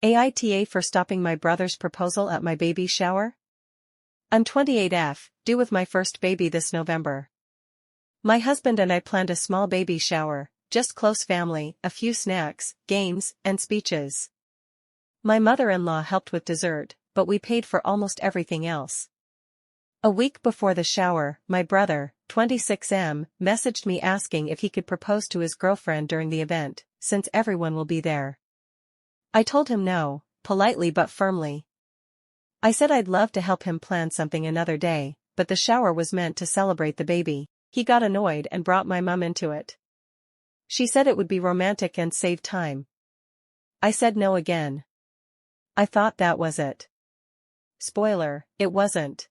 AITA for stopping my brother's proposal at my baby shower? I'm 28F, due with my first baby this November. My husband and I planned a small baby shower, just close family, a few snacks, games, and speeches. My mother-in-law helped with dessert, but we paid for almost everything else. A week before the shower, my brother, 26M, messaged me asking if he could propose to his girlfriend during the event, since everyone will be there. I told him no, politely but firmly. I said I'd love to help him plan something another day, but the shower was meant to celebrate the baby. He got annoyed and brought my mom into it. She said it would be romantic and save time. I said no again. I thought that was it. Spoiler, it wasn't.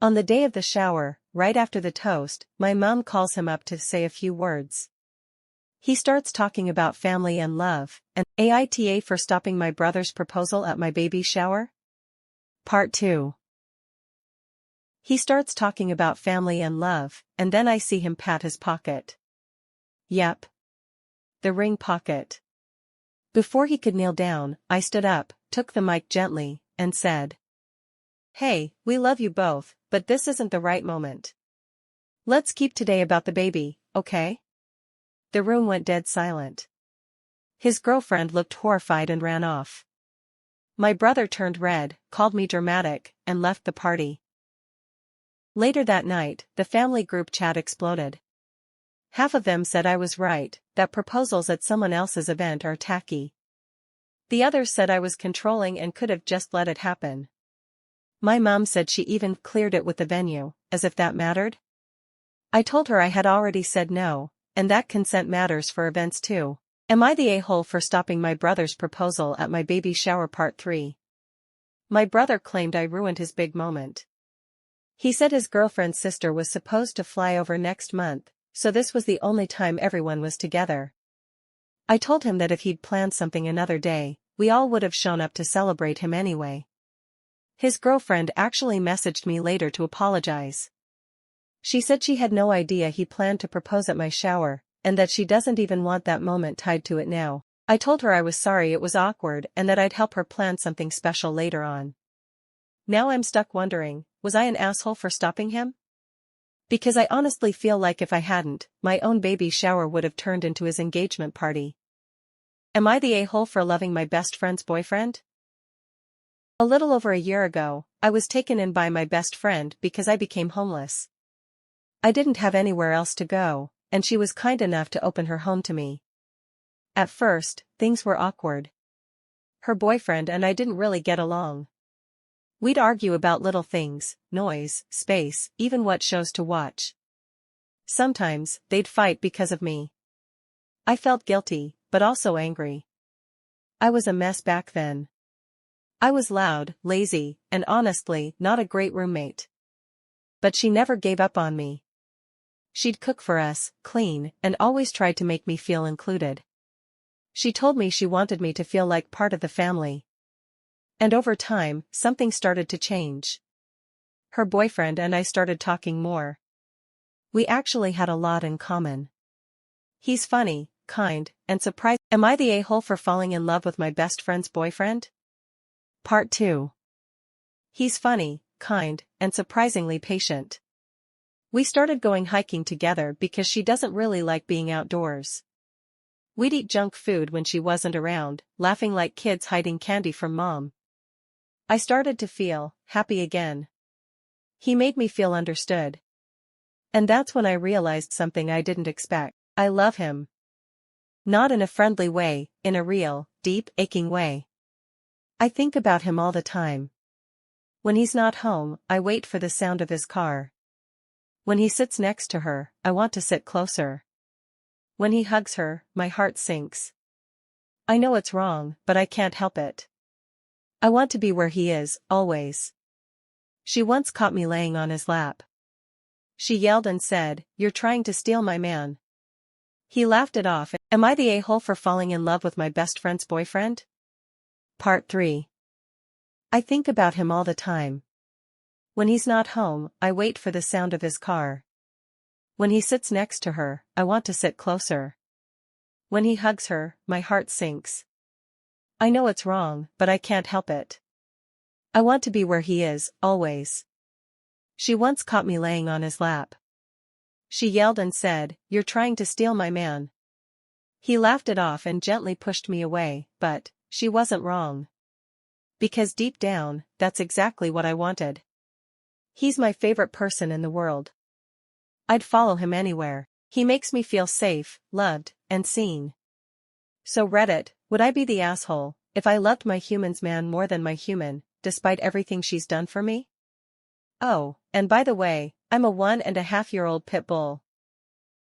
On the day of the shower, right after the toast, my mom calls him up to say a few words. He starts talking about family and love, and AITA for stopping my brother's proposal at my baby shower? Part 2. He starts talking about family and love, and then I see him pat his pocket. Yep. The ring pocket. Before he could kneel down, I stood up, took the mic gently, and said, "Hey, we love you both, but this isn't the right moment. Let's keep today about the baby, okay?" The room went dead silent. His girlfriend looked horrified and ran off. My brother turned red, called me dramatic, and left the party. Later that night, the family group chat exploded. Half of them said I was right, that proposals at someone else's event are tacky. The others said I was controlling and could have just let it happen. My mom said she even cleared it with the venue, as if that mattered. I told her I had already said no, and that consent matters for events too. Am I the a-hole for stopping my brother's proposal at my baby shower? Part 3. My brother claimed I ruined his big moment. He said his girlfriend's sister was supposed to fly over next month, so this was the only time everyone was together. I told him that if he'd planned something another day, we all would have shown up to celebrate him anyway. His girlfriend actually messaged me later to apologize. She said she had no idea he planned to propose at my shower, and that she doesn't even want that moment tied to it now. I told her I was sorry it was awkward and that I'd help her plan something special later on. Now I'm stuck wondering, was I an asshole for stopping him? Because I honestly feel like if I hadn't, my own baby shower would have turned into his engagement party. Am I the a-hole for loving my best friend's boyfriend? A little over a year ago, I was taken in by my best friend because I became homeless. I didn't have anywhere else to go, and she was kind enough to open her home to me. At first, things were awkward. Her boyfriend and I didn't really get along. We'd argue about little things, noise, space, even what shows to watch. Sometimes, they'd fight because of me. I felt guilty, but also angry. I was a mess back then. I was loud, lazy, and honestly, not a great roommate. But she never gave up on me. She'd cook for us, clean, and always tried to make me feel included. She told me she wanted me to feel like part of the family. And over time, something started to change. Her boyfriend and I started talking more. We actually had a lot in common. He's funny, kind, and surprising. Am I the a-hole for falling in love with my best friend's boyfriend? Part 2. He's funny, kind, and surprisingly patient. We started going hiking together because she doesn't really like being outdoors. We'd eat junk food when she wasn't around, laughing like kids hiding candy from mom. I started to feel happy again. He made me feel understood. And that's when I realized something I didn't expect. I love him. Not in a friendly way, in a real, deep, aching way. I think about him all the time. When he's not home, I wait for the sound of his car. When he sits next to her, I want to sit closer. When he hugs her, my heart sinks. I know it's wrong, but I can't help it. I want to be where he is, always. She once caught me laying on his lap. She yelled and said, "You're trying to steal my man." He laughed it off. Am I the a-hole for falling in love with my best friend's boyfriend? Part 3. I think about him all the time. When he's not home, I wait for the sound of his car. When he sits next to her, I want to sit closer. When he hugs her, my heart sinks. I know it's wrong, but I can't help it. I want to be where he is, always. She once caught me laying on his lap. She yelled and said, "You're trying to steal my man." He laughed it off and gently pushed me away, but she wasn't wrong. Because deep down, that's exactly what I wanted. He's my favorite person in the world. I'd follow him anywhere. He makes me feel safe, loved, and seen. So Reddit, would I be the asshole if I loved my human's man more than my human, despite everything she's done for me? Oh, and by the way, I'm a 1.5-year-old pit bull.